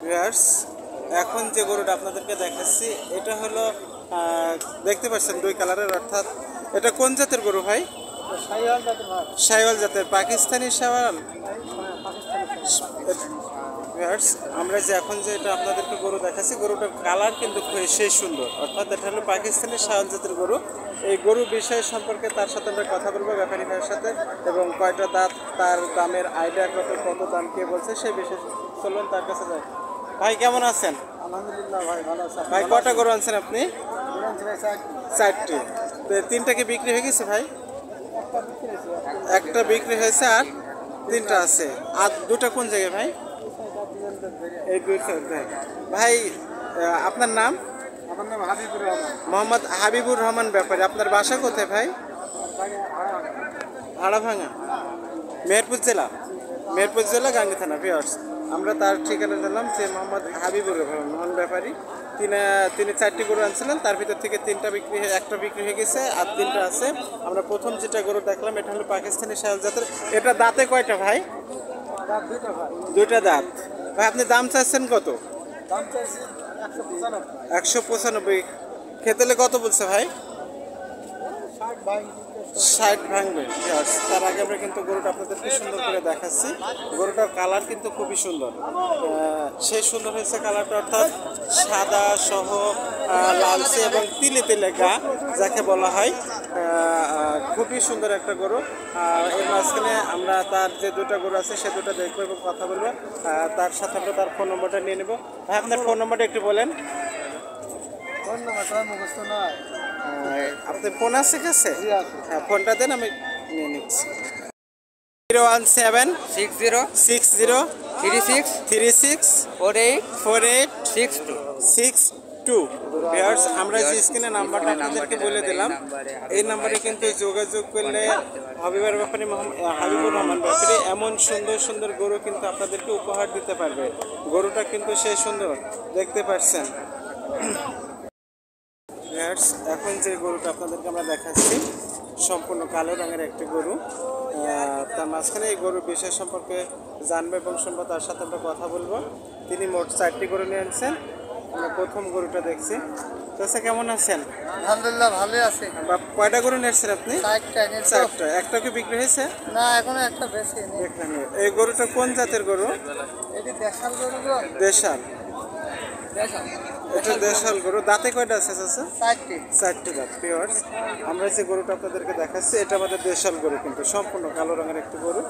Viewers, এখন যে গরুটা আপনাদেরকে দেখাচ্ছি এটা হলো দেখতে পাচ্ছেন দুই কালারের, অর্থাৎ এটা কোন জাতের গরু ভাই? শাহিওয়াল জাতের, পাকিস্তানি শাহিওয়াল। ভিউয়ার্স, আমরা যে এখন যে এটা আপনাদেরকে গরু দেখাচ্ছি গরুটার কালার কিন্তু সেই সুন্দর, অর্থাৎ এটা হলো পাকিস্তানি শাহিওয়াল জাতের গরু। এই গরু বিষয় সম্পর্কে তার সাথে আমরা কথা বলবো, ব্যাপারী ভাইয়ের সাথে, এবং কয়টা দাঁত, তার দামের আইডিয়া কত, কত দাম কে বলছে সেই বিষয়ে চলুন তার কাছে যাই। ভাই কেমন আছেন? আলহামদুলিল্লাহ ভাই, ভালো আছেন? ভাই কটা গরু আনছেন আপনি? 4টি। তিনটা কি বিক্রি হয়ে গেছে ভাই? একটা বিক্রি হয়েছে আর 3টা আছে, আর 2টা কোন জায়গায় ভাই? এই 2টা ভাই। আপনার নাম? আমার নাম হাবিবুর রহমান। মোহাম্মদ হাবিবুর রহমান ব্যাপারী। আপনার বাসা কোথায় ভাই? হাড়াভাঙা, মেহেরপুর জেলা। মেহেরপুর জেলা, গাঙ্গী থানা। ভিউয়ার্স, আমরা তার ঠিকানা জানলাম যে মোহাম্মদ হাবিবুর রহমান ব্যাপারী। তিনি 4টি গরু আনছিলেন, তার ভিতর থেকে 3টা বিক্রি হয়ে একটা বিক্রি হয়ে গেছে আর 3টা আছে। আমরা প্রথম যেটা গরু দেখলাম এটা হলো পাকিস্তানি শাহিওয়াল জাতের। এটা দাঁতে কয়টা ভাই? 2টা দাঁত। ভাই আপনি দাম চাচ্ছেন কত? 195। খেতেলে কত বলছে ভাই? 60 ভাঙবে। তার আগে আমরা কিন্তু গরুটা আপনাদেরকে সুন্দর করে দেখাচ্ছি। গরুটার কালার কিন্তু খুবই সুন্দর, সেই সুন্দর হয়েছে কালারটা, অর্থাৎ সাদা সহ লালচে এবং তিলে তিলে গা যাকে বলা হয়। খুবই সুন্দর একটা গরু। এর মাঝখানে আমরা তার যে 2টা গরু আছে সে 2টা দেখবো এবং কথা বলবো। তার সাথে আমরা তার ফোন নম্বরটা নিয়ে নেবো। ভাই আপনার ফোন নম্বরটা একটু বলেন। আপনার ফোন আছে কাছে? হ্যাঁ, ফোনটা দেন, আমি নিয়ে নিচ্ছি। 0176036364862। ভিউয়ার্স, আমরা যে স্ক্রিনে নাম্বারটা আপনাদেরকে বলে দিলাম এই নাম্বারে কিন্তু যোগাযোগ করলে হাবিবুর রহমান ব্যাপারী এমন সুন্দর সুন্দর গরু কিন্তু আপনাদেরকে উপহার দিতে পারবে। গরুটা কিন্তু সেই সুন্দর, দেখতে পাচ্ছেন। এখন যে গরুটা আপনাদেরকে আমরা দেখাচ্ছি সম্পূর্ণ কালো রঙের একটি গরু। তার মাঝখানে এই গরুর বিষয় সম্পর্কে জানবো এবং শুনবো, তার সাথে আমরা কথা বলবো। তিনি মোট 4টি গরু নিয়ে আনছেন। আমরা প্রথম গরুটা দেখছি। চাচা কেমন আছেন? আলহামদুলিল্লাহ, ভালোই আছে। কয়টা গরু নিয়েছেন আপনি? 4টা। একটা কি বিক্রি হয়েছে? না, এখনো একটা বেশি। এই গরুটা কোন জাতের গরু? এটি দেশাল গরু। দেশাল। এটা দেশাল গরু। দাঁতে কয়টা আছে চাচা? 4টি দাঁত। ভিউয়ার্স, আমরা যে গরুটা আপনাদেরকে দেখাচ্ছি এটা আমাদের দেশাল গরু, কিন্তু সম্পূর্ণ কালো রঙের একটি গরু,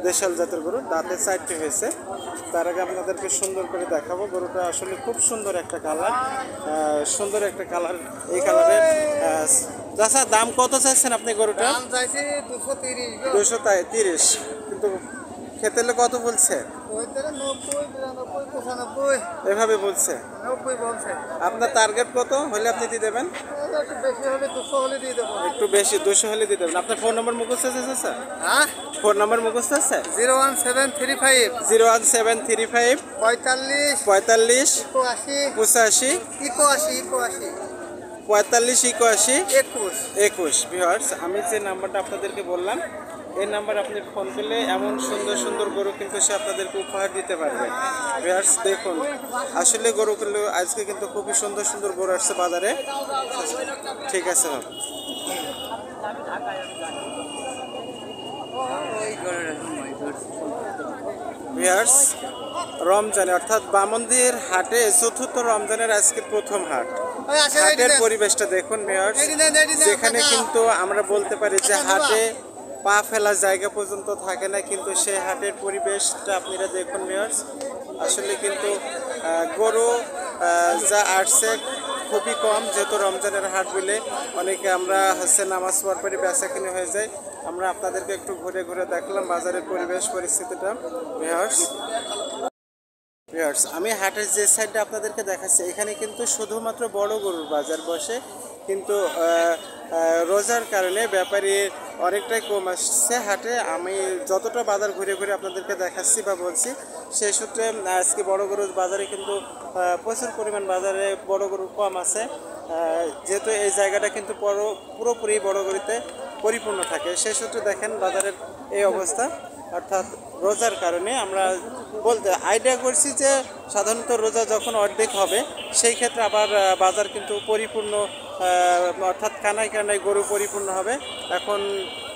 দেশাল জাতের গরু। দাঁতে 4টি হয়েছে। তার আগে আপনাদেরকে সুন্দর করে দেখাবো। গরুটা আসলে খুব সুন্দর একটা কালার, সুন্দর একটা কালার। এই কালারের চাচা দাম কত চাইছেন আপনি গরুটা? 230। কিন্তু খেতেলে কত বলছে? এভাবে বলছে। আপনার টার্গেট কত হলে আপনি দিয়ে দেবেন? একটু বেশি, 200 হলে দিয়ে দেবেন। আপনার ফোন নম্বর মুখস্থ আছে স্যার? হ্যাঁ, ফোন নম্বর মুখস্থ আছে? 01735 01735 45 45 85 85 45 81 21। ভিউয়ার্স, আমি যে নাম্বারটা আপনাদেরকে বললাম এই নাম্বার আপনি ফোন করলে এমন সুন্দর সুন্দর গরু কিন্তু সে আপনাদেরকে উপহার দিতে পারবে। ভিউয়ার্স দেখুন, আসলে গরুগুলো আজকে কিন্তু খুবই সুন্দর সুন্দর গরু আসছে বাজারে। ঠিক আছে ভাই। ভিউয়ার্স, রমজানে অর্থাৎ বামন্দির হাটে 4র্থ রমজানের আজকে প্রথম হাট। হাটের পরিবেশটা দেখুন ভিউয়ার্স, যেখানে কিন্তু আমরা বলতে পারি যে হাটে পা ফেলার জায়গা পর্যন্ত থাকে না, কিন্তু সেই হাটের পরিবেশটা আপনারা দেখুন ভিউয়ার্স। আসলে কিন্তু গরু যা আসছে খুবই কম, যেহেতু রমজানের হাট বলে অনেকে আমরা নামাজ পড়ার পরে বেচা কিনে হয়ে যায়। আমরা আপনাদেরকে একটু ঘুরে ঘুরে দেখলাম বাজারের পরিবেশ পরিস্থিতিটা। ভিউয়ার্স, আমি হাটের যে সাইডটা আপনাদেরকে দেখাচ্ছি এখানে কিন্তু শুধুমাত্র বড় গরুর বাজার বসে, কিন্তু রোজার কারণে ব্যাপারী অনেকটাই কম আসছে হাটে। আমি যতটা বাজার ঘুরে ঘুরে আপনাদেরকে দেখাচ্ছি বা বলছি সেই সূত্রে আজকে বড় গরুর বাজারে কিন্তু প্রচুর পরিমাণ বাজারে বড় গরু কম আছে, যেহেতু এই জায়গাটা কিন্তু পুরোপুরি বড় গরুতে পরিপূর্ণ থাকে। সেই সূত্রে দেখেন বাজারের এই অবস্থা। অর্থাৎ রোজার কারণে আমরা বলতে আইডিয়া করছি যে সাধারণত রোজা যখন অর্ধেক হবে সেই ক্ষেত্রে আবার বাজার কিন্তু পরিপূর্ণ অর্থাৎ কানায় কানায় গরু পরিপূর্ণ হবে। এখন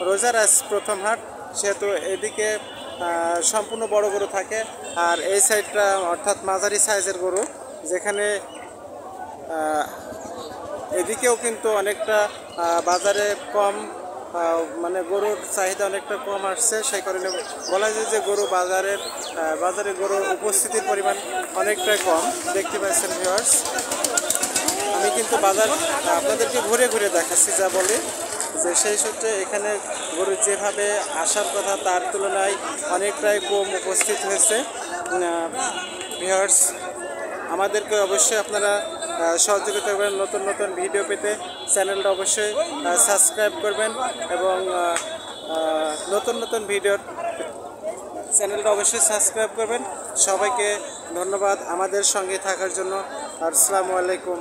রোজার আজ প্রথম হাট, সেহেতু এদিকে সম্পূর্ণ বড় গরু থাকে, আর এই সাইডটা অর্থাৎ মাঝারি সাইজের গরু, যেখানে এদিকেও কিন্তু অনেকটা বাজারে কম মানে গরুর চাহিদা অনেকটা কম আসছে, সেই কারণে বলা যায় যে বাজারে গরুর উপস্থিতির পরিমাণ অনেকটাই কম। দেখতে পাচ্ছেন ভিউয়ার্স, আমি কিন্তু বাজার আপনাদেরকে ঘুরে ঘুরে দেখাচ্ছি, যা বলি যে সেই সূত্রে এখানে গরু যেভাবে আসার কথা তার তুলনায় অনেকটাই কম উপস্থিত হয়েছে। ভিউয়ার্স, আমাদেরকে অবশ্যই আপনারা সহযোগিতা করবেন, নতুন নতুন ভিডিও পেতে চ্যানেলটা অবশ্যই সাবস্ক্রাইব করবেন, এবং নতুন নতুন ভিডিওর চ্যানেলটা অবশ্যই সাবস্ক্রাইব করবেন। সবাইকে ধন্যবাদ আমাদের সঙ্গে থাকার জন্য। আসসালামু আলাইকুম।